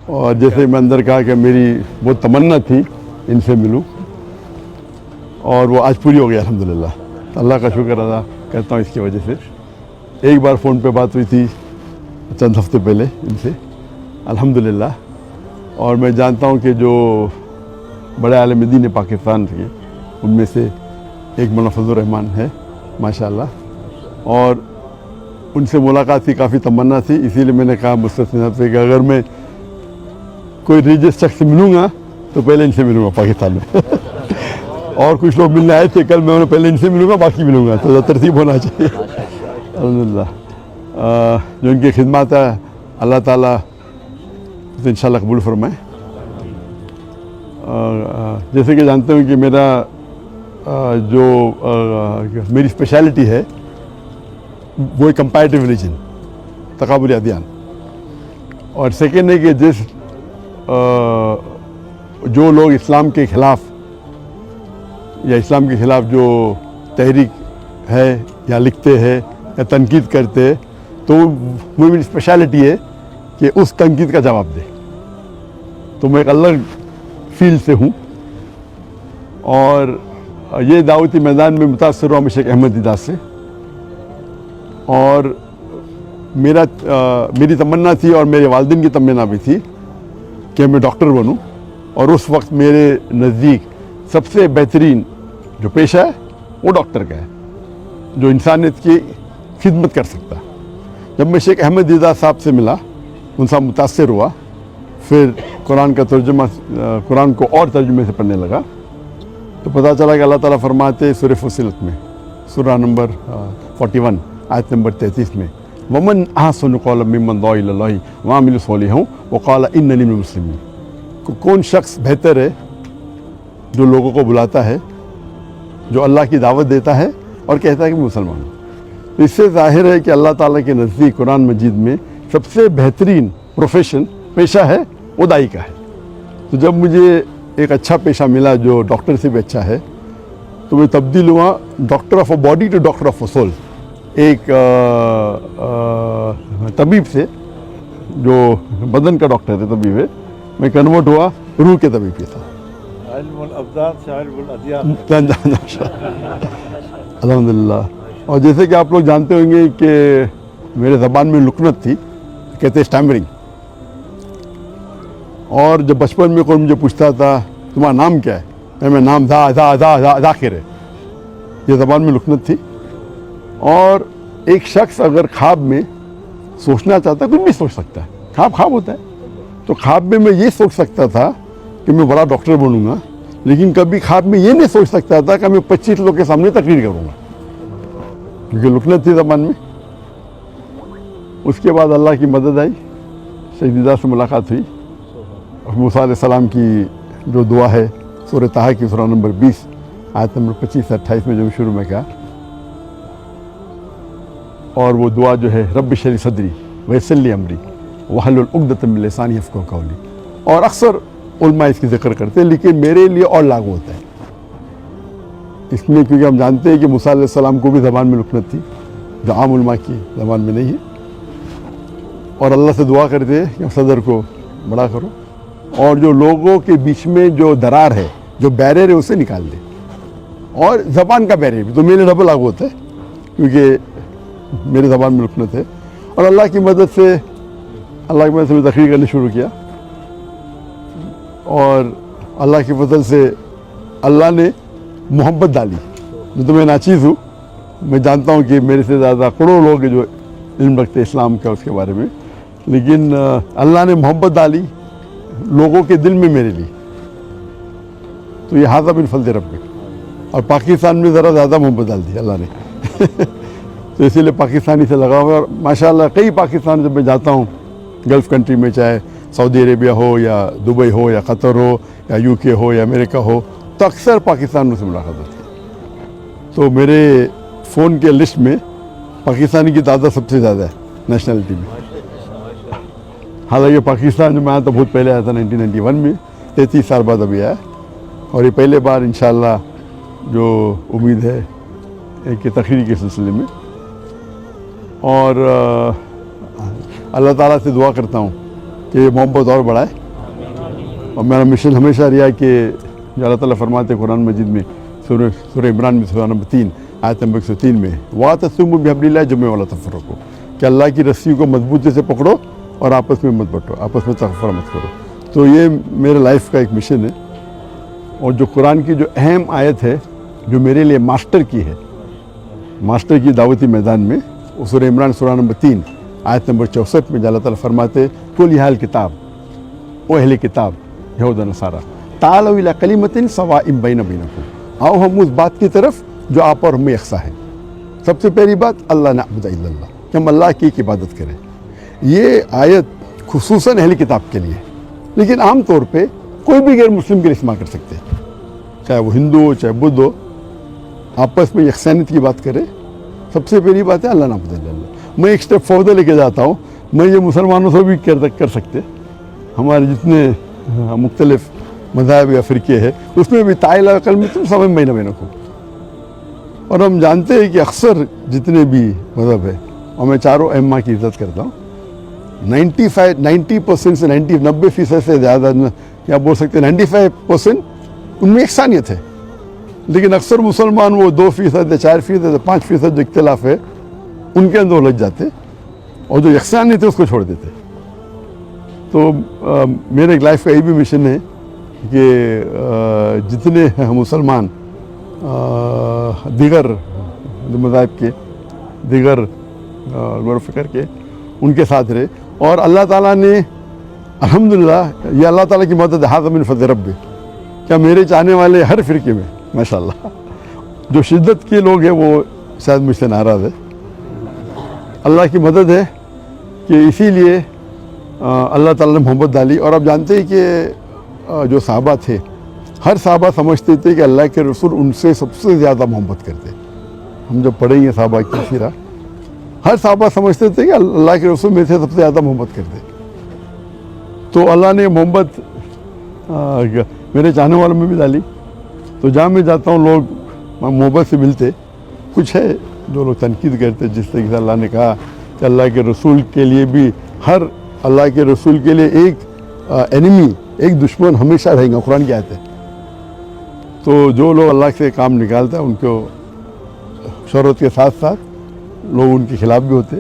اور جیسے میں اندر کہا کہ میری وہ تمنا تھی ان سے ملوں، اور وہ آج پوری ہو گئی الحمدللہ. اللہ کا شکر ادا کرتا ہوں اس کی وجہ سے. ایک بار فون پہ بات ہوئی تھی چند ہفتے پہلے ان سے الحمدللہ. اور میں جانتا ہوں کہ جو بڑے عالم دین پاکستان کے ان میں سے ایک مولانا فضل الرحمان ہے ماشاءاللہ، اور ان سے ملاقات کی کافی تمنا تھی. اسی لیے میں نے کہا مستثنی صاحب سے کہ اگر میں کوئی ریلیجس شخص سے ملوں گا تو پہلے ان سے ملوں گا پاکستان میں. اور کچھ لوگ ملنے آئے تھے کل، میں انہیں پہلے ان سے ملوں گا باقی ملوں گا، تو ترتیب ہونا چاہیے. الحمدللہ جو ان کی خدمات ہے اللہ تعالیٰ تو انشاءاللہ قبول فرمائے. جیسے کہ جانتے ہوں کہ میرا جو میری اسپیشلٹی ہے وہ کمپیریٹیو ریلیجن، تقابلی ادیان. اور سیکنڈ ہے کہ جو لوگ اسلام کے خلاف یا اسلام کے خلاف جو تحریک ہے یا لکھتے ہیں یا تنقید کرتے ہیں، تو وہ میری اسپیشلٹی ہے کہ اس تنقید کا جواب دے. تو میں ایک الگ فیلڈ سے ہوں، اور یہ دعوتی میدان میں متاثر ہوا شیخ احمد دیدات سے. اور میری تمنا تھی اور میرے والدین کی تمنا بھی تھی کہ میں ڈاکٹر بنوں. اور اس وقت میرے نزدیک سب سے بہترین جو پیشہ ہے وہ ڈاکٹر کا ہے، جو انسانیت کی خدمت کر سکتا. جب میں شیخ احمد دیدات صاحب سے ملا، ان سے متاثر ہوا، پھر قرآن کا ترجمہ، قرآن کو اور ترجمے سے پڑھنے لگا، تو پتہ چلا کہ اللہ تعالیٰ فرماتے سورہ فصلت میں، سورہ نمبر 41 آیت نمبر 33 میں، وَمَنْ أَحْسَنُ قَوْلًا مِّمَّنْ دَعَا إِلَى اللَّهِ وَعَمِلَ صَالِحًا وَقَالَ إِنَّنِي مِنَ الْمُسْلِمِينَ. کون شخص بہتر ہے جو لوگوں کو بلاتا ہے، جو اللہ کی دعوت دیتا ہے اور کہتا ہے کہ میں مسلمان ہوں. تو اس سے ظاہر ہے کہ اللہ تعالیٰ کے نزدیک قرآن مجید میں سب سے بہترین پروفیشن، پیشہ ہے وہ داعی کا ہے. تو جب مجھے ایک اچھا پیشہ ملا جو ڈاکٹر سے بھی اچھا ہے، تو میں تبدیل ہوا doctor of a body to doctor of a soul. ایک طبیب سے جو بدن کا ڈاکٹر ہے، طبیب ہے، میں کنورٹ ہوا روح کے طبیب کے ساتھ. علم الابدان سے علم الادیان. الحمدللہ. اور جیسے کہ آپ لوگ جانتے ہوں گے کہ میرے زبان میں لکنت تھی، کہتے ہیں اسٹیمرنگ. اور جب بچپن میں کوئی مجھے پوچھتا تھا تمہارا نام کیا ہے، میں نام ذاکر ہے، یہ زبان میں لکنت تھی. اور ایک شخص اگر خواب میں سوچنا چاہتا ہے، کچھ بھی سوچ سکتا ہے، خواب ہوتا ہے. تو خواب میں یہ سوچ سکتا تھا کہ میں بڑا ڈاکٹر بنوں گا، لیکن کبھی خواب میں یہ نہیں سوچ سکتا تھا کہ میں 25 لوگوں کے سامنے تقریر کروں گا، کیونکہ لکنت تھی زبان میں. اس کے بعد اللہ کی مدد آئی، شیخ دیدات سے ملاقات ہوئی. موسیٰ علیہ السلام کی جو دعا ہے سورہ طٰہٰ کی سورہ نمبر 20 آیت نمبر 25 سے 28 میں جو شروع میں کہا، اور وہ دعا جو ہے رب اشرح لی صدری ویسر لی امری واحلل عقدۃ من لسانی یفقہوا قولی. اور اکثر علماء اس کی ذکر کرتے ہیں، لیکن میرے لیے اور لاگو ہوتا ہے اس میں، کیونکہ ہم جانتے ہیں کہ موسیٰ علیہ السلام کو بھی زبان میں لکنت تھی جو عام علماء کی زبان میں نہیں ہے. اور اللہ سے دعا کرتے ہیں کہ صدر کو بڑا کرو، اور جو لوگوں کے بیچ میں جو درار ہے، جو بیریئر ہے، اسے نکال دے. اور زبان کا بیریئر بھی تو میرے ڈبل لاگو ہوتا ہے، کیونکہ میرے زبان میں لکنت ہے. اور اللہ کی مدد سے میں تقریر کرنے شروع کیا، اور اللہ کی فضل سے اللہ نے محبت ڈالی. تو میں ناچیز ہوں، میں جانتا ہوں کہ میرے سے زیادہ کروڑوں لوگ جو علم رکھتے اسلام کا اس کے بارے میں، لیکن اللہ نے محبت ڈالی لوگوں کے دل میں میرے لیے. تو یہ ھذا من فضل ربک. اور پاکستان میں ذرا زیادہ محبت ڈال دی اللہ نے. تو اسی لیے پاکستانی سے لگا ہوا. اور ماشاءاللہ کئی پاکستان جب میں جاتا ہوں گلف کنٹری میں، چاہے سعودی عربیہ ہو یا دبئی ہو یا قطر ہو یا UK ہو یا امریکہ ہو، تو اکثر پاکستان سے ملاقات ہوتی ہے. تو میرے فون کے لسٹ میں پاکستانی کی تعداد سب سے زیادہ ہے نیشنلٹی میں. حالانکہ پاکستان جو میں آیا تھا بہت پہلے آیا تھا 1991 میں، 33 سال بعد ابھی آیا. اور یہ پہلے بار انشاءاللہ جو امید ہے ایک تقریر کے سلسلے میں. اور اللہ تعالیٰ سے دعا کرتا ہوں کہ یہ محبت اور بڑھائے. اور میرا مشن ہمیشہ رہا کہ جو اللہ تعالیٰ فرماتے ہیں قرآن مجید میں سورہ عمران میں سورہ نمبر 3 آیت نمبر 103 میں وَاعْتَصِمُوا بِحَبْلِ اللَّهِ جَمِيعًا وَلَا تَفَرَّقُوا کہ اللہ کی رسی کو مضبوطی سے پکڑو اور آپس میں مت بٹو, آپس میں تفرقہ مت کرو. تو یہ میرے لائف کا ایک مشن ہے. اور جو قرآن کی جو اہم آیت ہے جو میرے لیے ماسٹر کی ہے, ماسٹر کی دعوتی میدان میں, وہ سورہ عمران سورہ نمبر 3 آیت نمبر 64 میں اللہ تعالیٰ فرماتے قُلْ يَا أَهْلَ الْكِتَابِ او اہل کتاب یہود و نصارہ تعالوا الی کلمۃ سواء بین بینکم, آؤ ہم اس بات کی طرف جو آپ اور ہمیں یکساں ہے. سب سے پہلی بات اللہ نعبد الا اللہ, کہ ہم اللہ کی ایک عبادت کریں. یہ آیت خصوصاً اہل کتاب کے لیے, لیکن عام طور پہ کوئی بھی غیر مسلم کے لیے استعمال کر سکتے ہیں, چاہے وہ ہندو ہو چاہے بدھ ہو, آپس میں یکسانیت کی بات کرے. سب سے پہلی بات ہے اللہ نعبد الا اللہ. میں ایک اسٹیپ فوردر لے کے جاتا ہوں, میں یہ مسلمانوں سے بھی کر سکتے. ہمارے جتنے مختلف مذاہب یا فرقے ہیں اس میں بھی تعالیٰ کلمۃ سواء بین بینکم. اور ہم جانتے ہیں کہ اکثر جتنے بھی مذہب ہے, اور میں چاروں ائمہ کی عزت کرتا ہوں, 90% سے 90% سے زیادہ, یا بول سکتے ہیں 95% ان میں یکسانیت ہے. لیکن اکثر مسلمان وہ 2% یا 4% یا 5% جو اختلاف ہے ان کے اندر الجھ جاتے, اور جو یکسانیت ہے اس کو چھوڑ دیتے. تو میرے ایک لائف کا یہ بھی مشن ہے کہ جتنے مسلمان دیگر مذاہب کے, دیگر غور و فکر کے, ان کے ساتھ رہے. اور اللہ تعالیٰ نے الحمدللہ, یہ اللہ تعالیٰ کی مدد ہے, من فضل رب, کیا میرے چاہنے والے ہر فرقے میں ماشاءاللہ جو شدت کے لوگ ہیں وہ شاید مجھ سے ناراض ہے. اللہ کی مدد ہے کہ اسی لیے اللہ تعالیٰ نے محبت ڈالی. اور آپ جانتے ہیں کہ جو صحابہ تھے, ہر صحابہ سمجھتے تھے کہ اللہ کے رسول ان سے سب سے زیادہ محبت کرتے. ہم جب پڑھیں گے صحابہ کی سیرہ, ہر صحابہ سمجھتے تھے کہ اللہ کے رسول میں سے سب سے زیادہ محبت کرتے. تو اللہ نے محبت میرے چاہنے والوں میں بھی ڈالی. تو جہاں میں جاتا ہوں لوگ محبت سے ملتے. کچھ ہے جو لوگ تنقید کرتے, جس طریقے سے اللہ نے کہا کہ اللہ کے رسول کے لیے بھی, ہر اللہ کے رسول کے لیے ایک اینیمی, ایک دشمن ہمیشہ رہیں گا, قرآن کی آیت ہے. تو جو لوگ اللہ سے کام نکالتا ہے ان کو شہرت کے ساتھ ساتھ لوگ ان کے خلاف بھی ہوتے.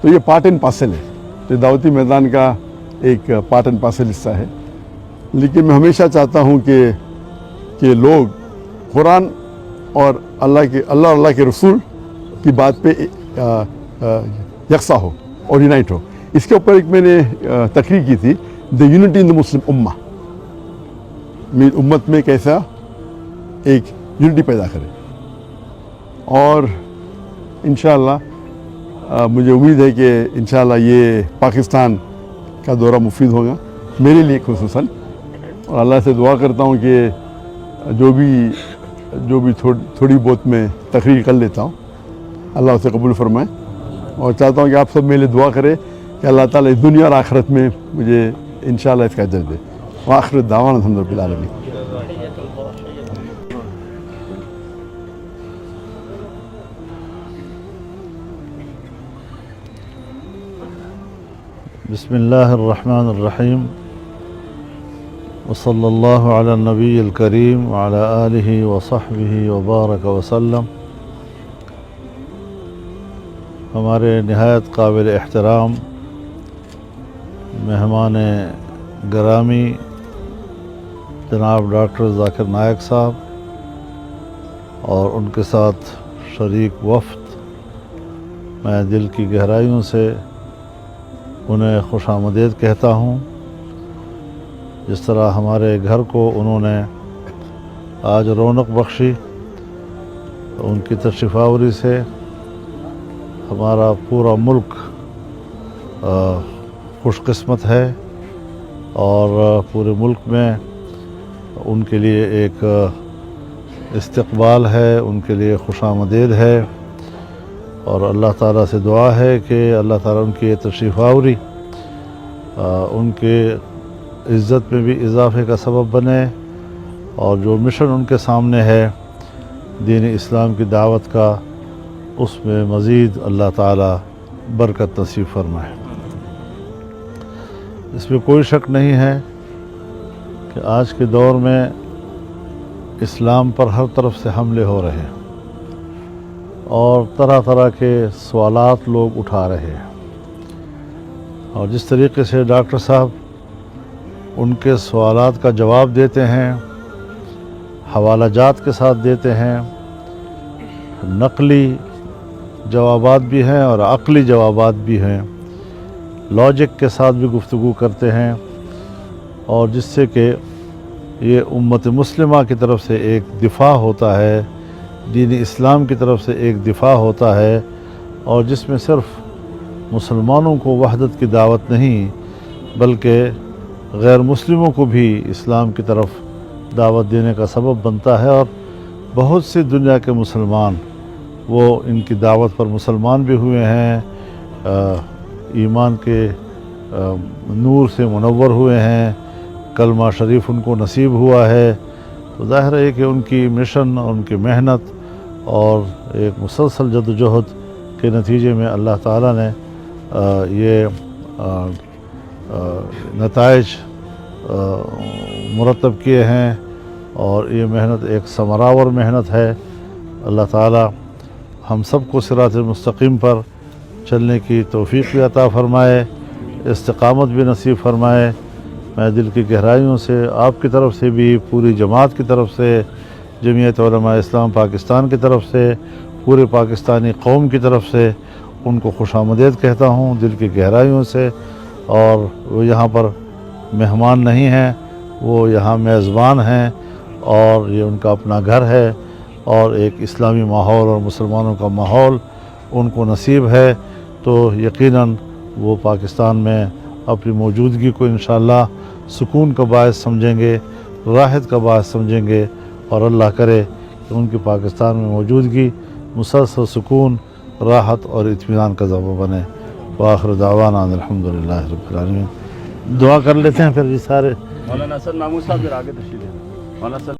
تو یہ پارٹ اینڈ پارسل ہے, یہ دعوتی میدان کا ایک پارٹ اینڈ پارسل حصہ ہے. لیکن میں ہمیشہ چاہتا ہوں کہ لوگ قرآن اور اللہ کے رسول کی بات پہ یکساں ہو اور یونائٹ ہو. اس کے اوپر ایک میں نے تقریر کی تھی, دی یونٹی ان دا مسلم امہ, امت میں کیسا ایک یونٹی پیدا کرے. اور انشاءاللہ مجھے امید ہے کہ انشاءاللہ یہ پاکستان کا دورہ مفید ہوگا میرے لیے خصوصاً. اور اللہ سے دعا کرتا ہوں کہ جو بھی تھوڑی بہت میں تقریر کر لیتا ہوں اللہ اسے قبول فرمائے. اور چاہتا ہوں کہ آپ سب میرے لیے دعا کرے کہ اللہ تعالیٰ اس دنیا اور آخرت میں مجھے انشاءاللہ اس کا اجر دے. وآخر دعوانا الحمد للہ رب العالمین. بسم اللہ الرحمن الرحیم وصلی اللہ علی النبی الکریم وعلی آلہ وصحبہ وبارک وسلم. ہمارے نہایت قابل احترام مہمان گرامی جناب ڈاکٹر ذاکر نائک صاحب اور ان کے ساتھ شریک وفد, میں دل کی گہرائیوں سے انہیں خوش آمدید کہتا ہوں. جس طرح ہمارے گھر کو انہوں نے آج رونق بخشی, ان کی تشریف آوری سے ہمارا پورا ملک خوش قسمت ہے. اور پورے ملک میں ان کے لیے ایک استقبال ہے, ان کے لیے خوش آمدید ہے. اور اللہ تعالیٰ سے دعا ہے کہ اللہ تعالیٰ ان کی یہ تشریف آوری ان کے عزت میں بھی اضافے کا سبب بنے, اور جو مشن ان کے سامنے ہے دین اسلام کی دعوت کا, اس میں مزید اللہ تعالیٰ برکت نصیب فرمائے. اس میں کوئی شک نہیں ہے کہ آج کے دور میں اسلام پر ہر طرف سے حملے ہو رہے ہیں اور طرح طرح کے سوالات لوگ اٹھا رہے ہیں، اور جس طریقے سے ڈاکٹر صاحب ان کے سوالات کا جواب دیتے ہیں، حوالہ جات کے ساتھ دیتے ہیں، نقلی جوابات بھی ہیں اور عقلی جوابات بھی ہیں، لاجک کے ساتھ بھی گفتگو کرتے ہیں، اور جس سے کہ یہ امت مسلمہ کی طرف سے ایک دفاع ہوتا ہے، دین اسلام کی طرف سے ایک دفاع ہوتا ہے، اور جس میں صرف مسلمانوں کو وحدت کی دعوت نہیں بلکہ غیر مسلموں کو بھی اسلام کی طرف دعوت دینے کا سبب بنتا ہے، اور بہت سی دنیا کے مسلمان وہ ان کی دعوت پر مسلمان بھی ہوئے ہیں، ایمان کے نور سے منور ہوئے ہیں، کلمہ شریف ان کو نصیب ہوا ہے۔ تو ظاہر ہے کہ ان کی مشن اور ان کی محنت اور ایک مسلسل جدوجہد کے نتیجے میں اللہ تعالیٰ نے یہ نتائج مرتب کیے ہیں، اور یہ محنت ایک ثمرآور محنت ہے۔ اللہ تعالیٰ ہم سب کو صراط مستقیم پر چلنے کی توفیق بھی عطا فرمائے، استقامت بھی نصیب فرمائے۔ میں دل کی گہرائیوں سے آپ کی طرف سے بھی، پوری جماعت کی طرف سے، جمعیت علماء اسلام پاکستان کی طرف سے، پورے پاکستانی قوم کی طرف سے ان کو خوش آمدید کہتا ہوں دل کی گہرائیوں سے۔ اور وہ یہاں پر مہمان نہیں ہیں، وہ یہاں میزبان ہیں، اور یہ ان کا اپنا گھر ہے، اور ایک اسلامی ماحول اور مسلمانوں کا ماحول ان کو نصیب ہے، تو یقیناً وہ پاکستان میں اپنی موجودگی کو انشاءاللہ سکون کا باعث سمجھیں گے، راحت کا باعث سمجھیں گے، اور اللہ کرے کہ ان کی پاکستان میں موجودگی مسلسل سکون، راحت اور اطمینان کا ذریعہ بنے۔ وآخر دعوانا الحمدللہ رب العالمین۔ دعا کر لیتے ہیں پھر جی سارے۔ مولانا حسن محمود صاحب پھر آگے تشریف لیں۔ مولانا